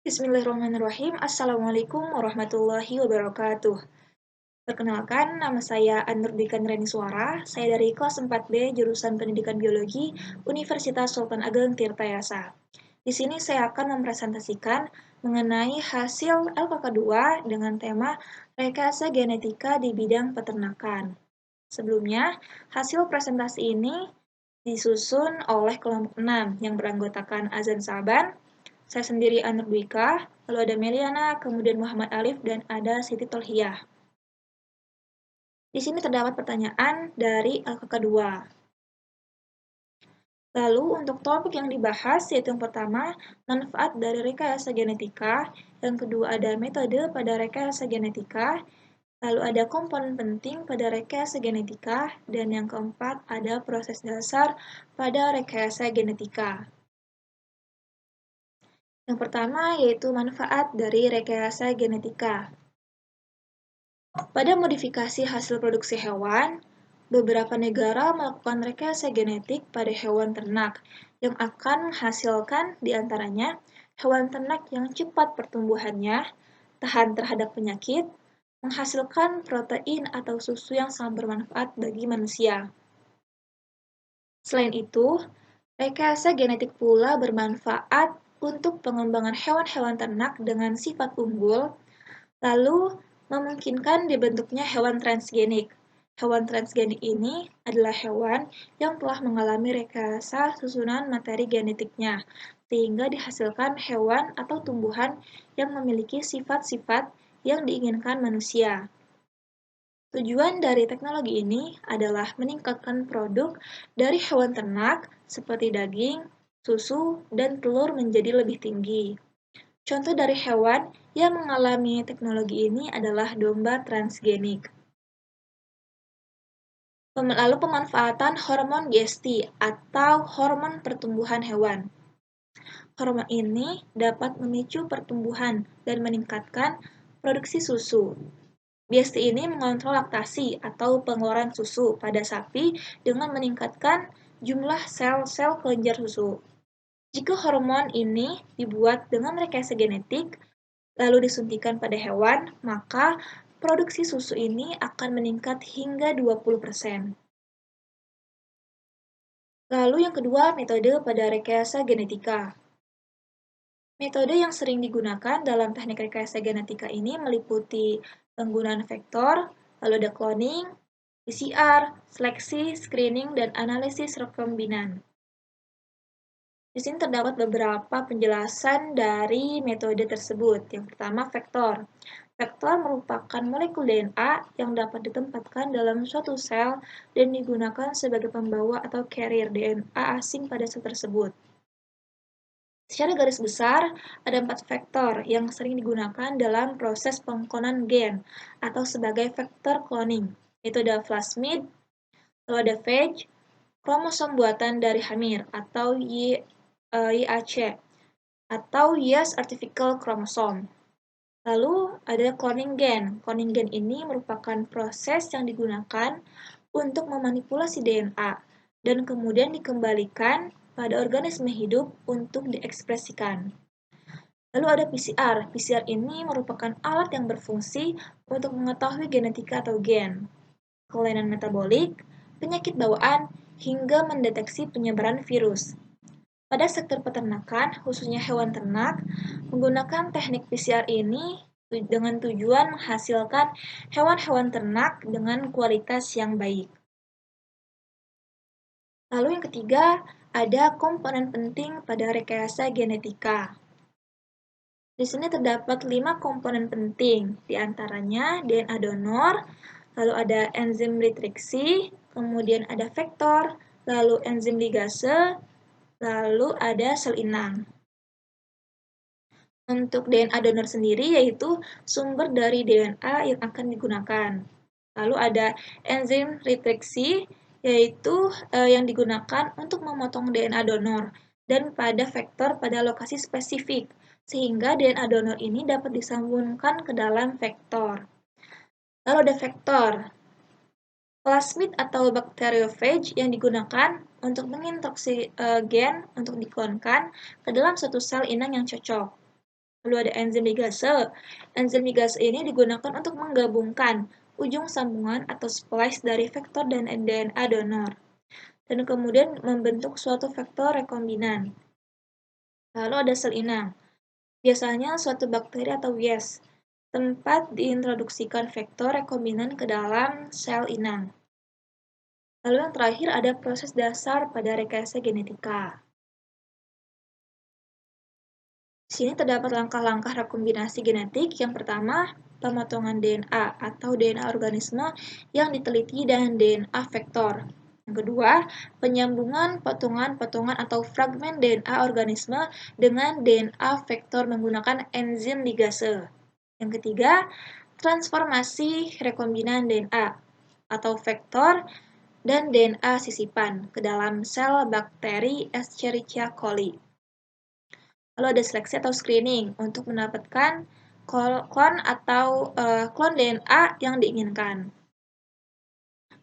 Bismillahirrahmanirrahim. Assalamualaikum warahmatullahi wabarakatuh. Perkenalkan, nama saya Anurdika Suara. Saya dari kelas 4B jurusan Pendidikan Biologi Universitas Sultan Ageng Tirtayasa. Di sini saya akan mempresentasikan mengenai hasil LKK2 dengan tema rekayasa genetika di bidang peternakan. Sebelumnya, hasil presentasi ini disusun oleh kelompok 6 yang beranggotakan Azan Saban, saya sendiri Anur Dwika, lalu ada Meliana, kemudian Muhammad Alif, dan ada Siti Tolhiyah. Di sini terdapat pertanyaan dari LKK2. Lalu untuk topik yang dibahas yaitu yang pertama, manfaat dari rekayasa genetika, yang kedua ada metode pada rekayasa genetika, lalu ada komponen penting pada rekayasa genetika, dan yang keempat ada proses dasar pada rekayasa genetika. Yang pertama yaitu manfaat dari rekayasa genetika. Pada modifikasi hasil produksi hewan, beberapa negara melakukan rekayasa genetik pada hewan ternak yang akan menghasilkan diantaranya hewan ternak yang cepat pertumbuhannya, tahan terhadap penyakit, menghasilkan protein atau susu yang sangat bermanfaat bagi manusia. Selain itu, rekayasa genetik pula bermanfaat untuk pengembangan hewan-hewan ternak dengan sifat unggul, lalu memungkinkan dibentuknya hewan transgenik. Hewan transgenik ini adalah hewan yang telah mengalami rekayasa susunan materi genetiknya, sehingga dihasilkan hewan atau tumbuhan yang memiliki sifat-sifat yang diinginkan manusia. Tujuan dari teknologi ini adalah meningkatkan produk dari hewan ternak seperti daging, susu, dan telur menjadi lebih tinggi. Contoh dari hewan yang mengalami teknologi ini adalah domba transgenik. Lalu pemanfaatan hormon GST atau hormon pertumbuhan hewan. Hormon ini dapat memicu pertumbuhan dan meningkatkan produksi susu. GST ini mengontrol laktasi atau pengeluaran susu pada sapi dengan meningkatkan jumlah sel-sel kelenjar susu. Jika hormon ini dibuat dengan rekayasa genetik, lalu disuntikan pada hewan, maka produksi susu ini akan meningkat hingga 20%. Lalu yang kedua, metode pada rekayasa genetika. Metode yang sering digunakan dalam teknik rekayasa genetika ini meliputi penggunaan vektor, lalu ada cloning, PCR, seleksi, screening, dan analisis rekombinan. Di sini terdapat beberapa penjelasan dari metode tersebut. Yang pertama, vektor. Vektor merupakan molekul DNA yang dapat ditempatkan dalam suatu sel dan digunakan sebagai pembawa atau carrier DNA asing pada sel tersebut. Secara garis besar, ada 4 vektor yang sering digunakan dalam proses pengklonan gen atau sebagai vektor cloning, yaitu ada plasmid, lalu ada phage, kromosom buatan dari hamir atau YAC, atau Yes Artificial Chromosome. Lalu ada cloning gen. Cloning gen ini merupakan proses yang digunakan untuk memanipulasi DNA dan kemudian dikembalikan pada organisme hidup untuk diekspresikan. Lalu ada PCR. PCR ini merupakan alat yang berfungsi untuk mengetahui genetika atau gen, kelainan metabolik, penyakit bawaan, hingga mendeteksi penyebaran virus. Pada sektor peternakan, khususnya hewan ternak, menggunakan teknik PCR ini dengan tujuan menghasilkan hewan-hewan ternak dengan kualitas yang baik. Lalu yang ketiga, ada komponen penting pada rekayasa genetika. Di sini terdapat 5 komponen penting, di antaranya DNA donor, lalu ada enzim retriksi, kemudian ada vektor, lalu enzim ligase, lalu ada sel inang. Untuk DNA donor sendiri yaitu sumber dari DNA yang akan digunakan. Lalu ada enzim retriksi yaitu yang digunakan untuk memotong DNA donor dan pada vektor pada lokasi spesifik sehingga DNA donor ini dapat disambungkan ke dalam vektor. Lalu ada vektor plasmid atau bacteriophage yang digunakan untuk menginstruksi gen untuk diklonkan ke dalam suatu sel inang yang cocok. Lalu ada enzim ligase. Enzim ligase ini digunakan untuk menggabungkan ujung sambungan atau splice dari vektor dan DNA donor, dan kemudian membentuk suatu vektor rekombinan. Lalu ada sel inang. Biasanya suatu bakteri atau yeast, tempat diintroduksikan vektor rekombinan ke dalam sel inang. Lalu yang terakhir ada proses dasar pada rekayasa genetika. Di sini terdapat langkah-langkah rekombinasi genetik. Yang pertama, pemotongan DNA atau DNA organisme yang diteliti dan DNA vektor. Yang kedua, penyambungan potongan-potongan atau fragmen DNA organisme dengan DNA vektor menggunakan enzim ligase. Yang ketiga, transformasi rekombinan DNA atau vektor dan DNA sisipan ke dalam sel bakteri Escherichia coli. Lalu ada seleksi atau screening untuk mendapatkan klon atau klon DNA yang diinginkan.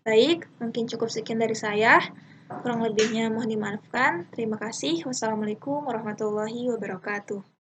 Baik, mungkin cukup sekian dari saya. Kurang lebihnya mohon dimaafkan. Terima kasih. Wassalamualaikum warahmatullahi wabarakatuh.